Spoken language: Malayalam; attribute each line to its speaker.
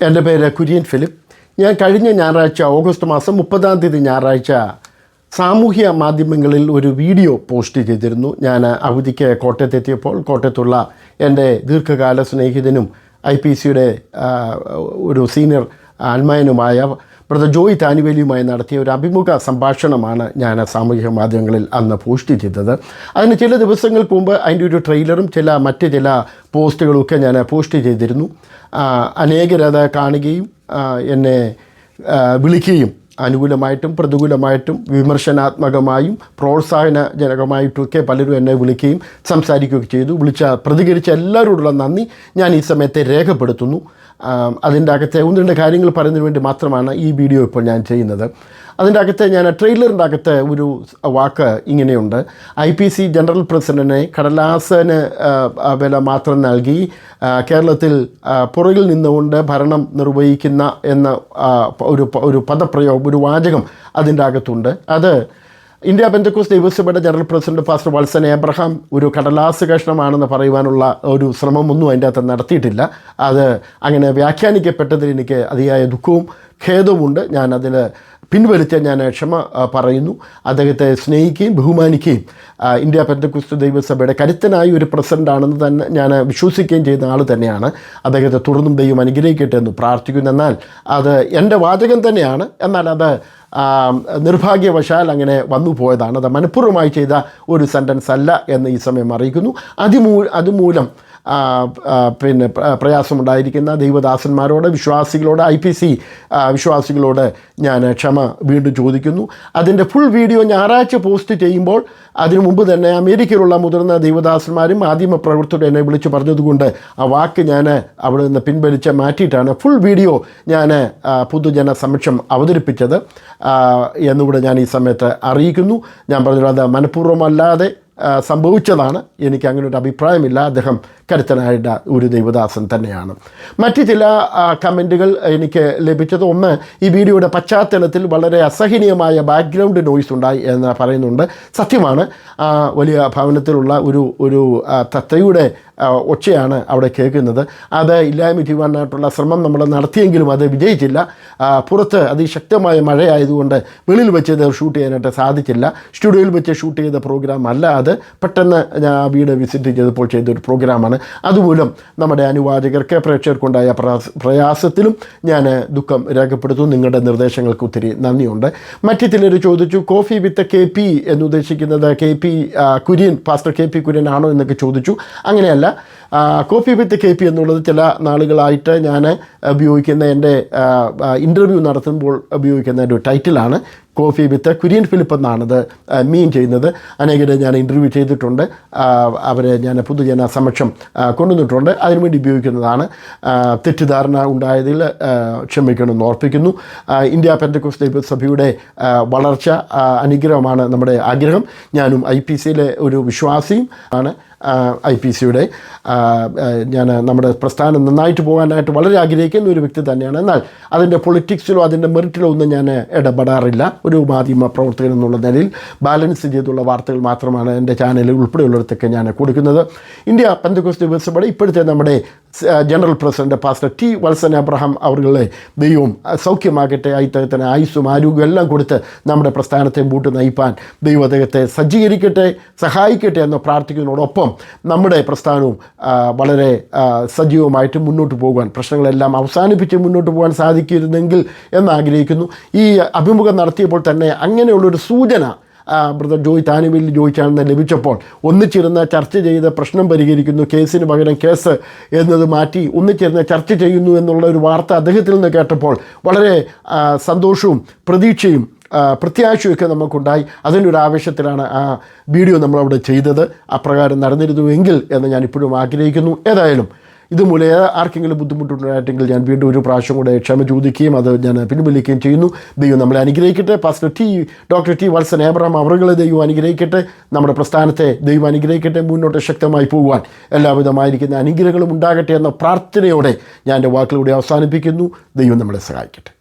Speaker 1: എൻ്റെ പേര് കുര്യൻ ഫിലിപ്പ്. ഞാൻ കഴിഞ്ഞ ഞായറാഴ്ച ഓഗസ്റ്റ് മാസം 30 ഞായറാഴ്ച സാമൂഹ്യ മാധ്യമങ്ങളിൽ ഒരു വീഡിയോ പോസ്റ്റ് ചെയ്തിരുന്നു. ഞാൻ അവധിക്ക് കോട്ടയത്തെത്തിയപ്പോൾ കോട്ടയത്തുള്ള എൻ്റെ ദീർഘകാല സ്നേഹിതനും IPCയുടെ ഒരു സീനിയർ അൽമായനുമായ ബ്രദർ ജോയ് താനുവേലിയുമായി നടത്തിയ ഒരു അഭിമുഖ സംഭാഷണമാണ് ഞാൻ സാമൂഹിക മാധ്യമങ്ങളിൽ അന്ന് പോസ്റ്റ് ചെയ്തത്. അതിന് ചില ദിവസങ്ങൾക്ക് മുമ്പ് അതിൻ്റെ ഒരു ട്രെയിലറും മറ്റ് ചില പോസ്റ്റുകളുമൊക്കെ ഞാൻ പോസ്റ്റ് ചെയ്തിരുന്നു. അനേകരത് കാണുകയും എന്നെ വിളിക്കുകയും അനുകൂലമായിട്ടും പ്രതികൂലമായിട്ടും വിമർശനാത്മകമായും പ്രോത്സാഹനജനകമായിട്ടുമൊക്കെ പലരും എന്നെ വിളിക്കുകയും സംസാരിക്കുകയൊക്കെ ചെയ്തു. പ്രതികരിച്ച എല്ലാവരോടുള്ള നന്ദി ഞാൻ ഈ സമയത്തെ രേഖപ്പെടുത്തുന്നു. അതിൻ്റെ അകത്തെ ഒന്ന് രണ്ട് കാര്യങ്ങൾ പറയുന്നതിന് വേണ്ടി മാത്രമാണ് ഈ വീഡിയോ ഇപ്പോൾ ഞാൻ ചെയ്യുന്നത്. അതിൻ്റെ അകത്ത് ഞാൻ ട്രെയിലറിൻ്റെ അകത്ത് ഒരു വാക്ക് ഇങ്ങനെയുണ്ട്: IPC ജനറൽ പ്രസിഡൻറ്റിനെ കടലാസിന് വില മാത്രം നൽകി കേരളത്തിൽ പുറകിൽ നിന്നുകൊണ്ട് ഭരണം നിർവഹിക്കുന്ന എന്ന ഒരു പദപ്രയോഗം, ഒരു വാചകം അതിൻ്റെ അകത്തുണ്ട്. അത് ഇന്ത്യ പെന്തക്കോസ്ത് ദൈവസഭയുടെ general president pastor Valsan Abraham ഒരു കടലാസ് കഷ്ണമാണെന്ന് പറയുവാനുള്ള ഒരു ശ്രമമൊന്നും അതിൻ്റെ അകത്ത് നടത്തിയിട്ടില്ല. അത് അങ്ങനെ വ്യാഖ്യാനിക്കപ്പെട്ടതിൽ എനിക്ക് അതിയായ ദുഃഖവും ഖേദവുമുണ്ട്. ഞാൻ അതിൽ പിൻവലിച്ച ഞാൻ ക്ഷമ പറയുന്നു. അദ്ദേഹത്തെ സ്നേഹിക്കുകയും ബഹുമാനിക്കുകയും ഇന്ത്യ പെന്തക്കോസ്ത് ദൈവസഭയുടെ കരുത്തനായ ഒരു പ്രസിഡൻ്റാണെന്ന് തന്നെ ഞാൻ വിശ്വസിക്കുകയും ചെയ്യുന്ന ആൾ തന്നെയാണ്. അദ്ദേഹത്തെ തുടർന്നും ദൈവം അനുഗ്രഹിക്കട്ടെ എന്ന് പ്രാർത്ഥിക്കുന്നു. എന്നാൽ അത് എൻ്റെ വാചകം തന്നെയാണ്. എന്നാൽ അത് നിർഭാഗ്യവശാൽ അങ്ങനെ വന്നു പോയതാണ്. അത് മനഃപൂർവ്വമായി ചെയ്ത ഒരു സെൻറ്റൻസ് അല്ല എന്ന് ഈ സമയം അറിയിക്കുന്നു. അതുമൂലം പ്രയാസമുണ്ടായിരിക്കുന്ന ദൈവദാസന്മാരോട്, വിശ്വാസികളോട്, IPC വിശ്വാസികളോട് ഞാൻ ക്ഷമ വീണ്ടും ചോദിക്കുന്നു. അതിൻ്റെ ഫുൾ വീഡിയോ ഞായറാഴ്ച പോസ്റ്റ് ചെയ്യുമ്പോൾ അതിനു മുമ്പ് തന്നെ അമേരിക്കയിലുള്ള മുതിർന്ന ദൈവദാസന്മാരും മാധ്യമപ്രവർത്തകരും എന്നെ വിളിച്ച് പറഞ്ഞതുകൊണ്ട് ആ വാക്ക് ഞാൻ അവിടെ നിന്ന് പിൻവലിച്ച് മാറ്റിയിട്ടാണ് ഫുൾ വീഡിയോ ഞാൻ പൊതുജന സമക്ഷം അവതരിപ്പിച്ചത് എന്നുകൂടെ ഞാൻ ഈ സമയത്ത് അറിയിക്കുന്നു. ഞാൻ പറഞ്ഞത് അത് മനഃപൂർവ്വമല്ലാതെ സംഭവിച്ചതാണ്. എനിക്ക് അങ്ങനെ ഒരു അഭിപ്രായമില്ല. അദ്ദേഹം കരുത്തനായിട്ട് ഒരു ദൈവദാസൻ തന്നെയാണ്. മറ്റ് ചില കമൻറ്റുകൾ എനിക്ക് ലഭിച്ചത്, ഒന്ന്, ഈ വീഡിയോയുടെ പശ്ചാത്തലത്തിൽ വളരെ അസഹനീയമായ ബാക്ക്ഗ്രൗണ്ട് നോയ്സ് ഉണ്ടായി എന്ന് പറയുന്നുണ്ട്. സത്യമാണ്. വലിയ ഭവനത്തിലുള്ള ഒരു തത്തയുടെ ഒച്ചയാണ് അവിടെ കേൾക്കുന്നത്. അത് ഇല്ലായ്മ ചെയ്യുവാനായിട്ടുള്ള ശ്രമം നമ്മൾ നടത്തിയെങ്കിലും അത് വിജയിച്ചില്ല. പുറത്ത് അതിശക്തമായ മഴയായതുകൊണ്ട് വെളിയിൽ വെച്ച് ഇത് ഷൂട്ട് ചെയ്യാനായിട്ട് സാധിച്ചില്ല. സ്റ്റുഡിയോയിൽ വെച്ച് ഷൂട്ട് ചെയ്ത പ്രോഗ്രാം അല്ല അത്. പെട്ടെന്ന് ഞാൻ വീട് വിസിറ്റ് ചെയ്തപ്പോൾ ചെയ്തൊരു പ്രോഗ്രാമാണ്. അതുമൂലം നമ്മുടെ അനുവാചകർക്ക്, പ്രേക്ഷകർക്കുണ്ടായ പ്രയാസത്തിലും ഞാൻ ദുഃഖം രേഖപ്പെടുത്തുന്നു. നിങ്ങളുടെ നിർദ്ദേശങ്ങൾക്ക് ഒത്തിരി നന്ദിയുണ്ട്. മറ്റു ചിലർ ചോദിച്ചു, കോഫി വിത്ത് KP എന്ന് ഉദ്ദേശിക്കുന്നത് KP Kurian, pastor KP Kurian ആണോ എന്നൊക്കെ ചോദിച്ചു. അങ്ങനെയല്ല. കോഫി വിത്ത് KP എന്നുള്ളത് ചില നാളുകളായിട്ട് ഞാൻ ഉപയോഗിക്കുന്ന എൻ്റെ ഇൻ്റർവ്യൂ നടത്തുമ്പോൾ ഉപയോഗിക്കുന്ന ഒരു ടൈറ്റിലാണ്. കോഫി വിത്ത് കുര്യൻ ഫിലിപ്പ് എന്നാണത് മീൻ ചെയ്യുന്നത്. അനേകരെ ഞാൻ ഇൻ്റർവ്യൂ ചെയ്തിട്ടുണ്ട്. അവരെ ഞാൻ പൊതുജന സമക്ഷം കൊണ്ടുവന്നിട്ടുണ്ട്. അതിനുവേണ്ടി ഉപയോഗിക്കുന്നതാണ്. തെറ്റിദ്ധാരണ ഉണ്ടായതിൽ ക്ഷമിക്കണമെന്ന് ഓർപ്പിക്കുന്നു. ഇന്ത്യ പെന്തക്കോസ്ത് ദൈവസഭയുടെ വളർച്ച അനുഗ്രഹമാണ് നമ്മുടെ ആഗ്രഹം. ഞാനും IPCയിലെ ഒരു വിശ്വാസിയും ആണ്. IPCയുടെ ഞാൻ നമ്മുടെ പ്രസ്ഥാനം നന്നായിട്ട് പോകാനായിട്ട് വളരെ ആഗ്രഹിക്കുന്ന ഒരു വ്യക്തി തന്നെയാണ്. എന്നാൽ അതിൻ്റെ പൊളിറ്റിക്സിലോ അതിൻ്റെ മെറിറ്റിലോ ഒന്നും ഞാൻ ഇടപെടാറില്ല. ഒരു മാധ്യമ പ്രവർത്തകൻ എന്നുള്ള നിലയിൽ ബാലൻസ് ചെയ്തുള്ള വാർത്തകൾ മാത്രമാണ് എൻ്റെ ചാനലിൽ ഉൾപ്പെടെയുള്ളിടത്തൊക്കെ ഞാൻ കൊടുക്കുന്നത്. ഇന്ത്യ പെന്തക്കോസ്ത് ദൈവസഭയുടെ ഇപ്പോഴത്തെ നമ്മുടെ general president pastor T. Valsan Abraham അവരുടെ ദൈവം സൗഖ്യമാകട്ടെ, അദ്ദേഹത്തിന് ആയുസ്സും ആരോഗ്യം എല്ലാം കൊടുത്ത് നമ്മുടെ പ്രസ്ഥാനത്തെ മുമ്പോട്ട് നയിപ്പാൻ ദൈവം അദ്ദേഹത്തെ സജ്ജീകരിക്കട്ടെ, സഹായിക്കട്ടെ എന്ന് പ്രാർത്ഥിക്കുന്നതോടൊപ്പം നമ്മുടെ പ്രസ്ഥാനവും വളരെ സജീവമായിട്ട് മുന്നോട്ട് പോകുവാൻ, പ്രശ്നങ്ങളെല്ലാം അവസാനിപ്പിച്ച് മുന്നോട്ട് പോകാൻ സാധിക്കുന്നെങ്കിൽ എന്നാഗ്രഹിക്കുന്നു. ഈ അഭിമുഖം നടത്തിയപ്പോൾ തന്നെ അങ്ങനെയുള്ളൊരു സൂചന ബ്രദർ ജോയ് താനുവേലി ജോയിച്ചാണെന്ന് ലഭിച്ചപ്പോൾ ഒന്നിച്ചിരുന്ന് ചർച്ച ചെയ്ത് പ്രശ്നം പരിഹരിക്കുന്നു, കേസിന് പകരം കേസ് എന്നത് മാറ്റി ഒന്നിച്ചിരുന്ന് ചർച്ച ചെയ്യുന്നു എന്നുള്ള ഒരു വാർത്ത അദ്ദേഹത്തിൽ നിന്ന് കേട്ടപ്പോൾ വളരെ സന്തോഷവും പ്രതീക്ഷയും പ്രത്യാശയൊക്കെ നമുക്കുണ്ടായി. അതിൻ്റെ ഒരു ആവേശത്തിലാണ് ആ വീഡിയോ നമ്മളവിടെ ചെയ്തത്. അപ്രകാരം നടന്നിരുന്നുവെങ്കിൽ എന്ന് ഞാൻ ഇപ്പോഴും ആഗ്രഹിക്കുന്നു. ഏതായാലും ഇതുമൂലം ആർക്കെങ്കിലും ബുദ്ധിമുട്ടുണ്ടായിട്ടെങ്കിൽ ഞാൻ വീണ്ടും ഒരു പ്രാവശ്യം കൂടെ ക്ഷമ ചോദിക്കുകയും അത് ഞാൻ പിൻവലിക്കുകയും ചെയ്യുന്നു. ദൈവം നമ്മളെ അനുഗ്രഹിക്കട്ടെ. Pastor doctor T. Valsan Abraham അവരുടെ ദൈവം അനുഗ്രഹിക്കട്ടെ. നമ്മുടെ പ്രസ്ഥാനത്തെ ദൈവം അനുഗ്രഹിക്കട്ടെ. മുന്നോട്ട് ശക്തമായി പോകുവാൻ എല്ലാവിധമായിരിക്കുന്ന അനുഗ്രഹങ്ങളും ഉണ്ടാകട്ടെ എന്ന പ്രാർത്ഥനയോടെ ഞാൻ എൻ്റെ വാക്കുകളൂടെ അവസാനിപ്പിക്കുന്നു. ദൈവം നമ്മളെ സഹായിക്കട്ടെ.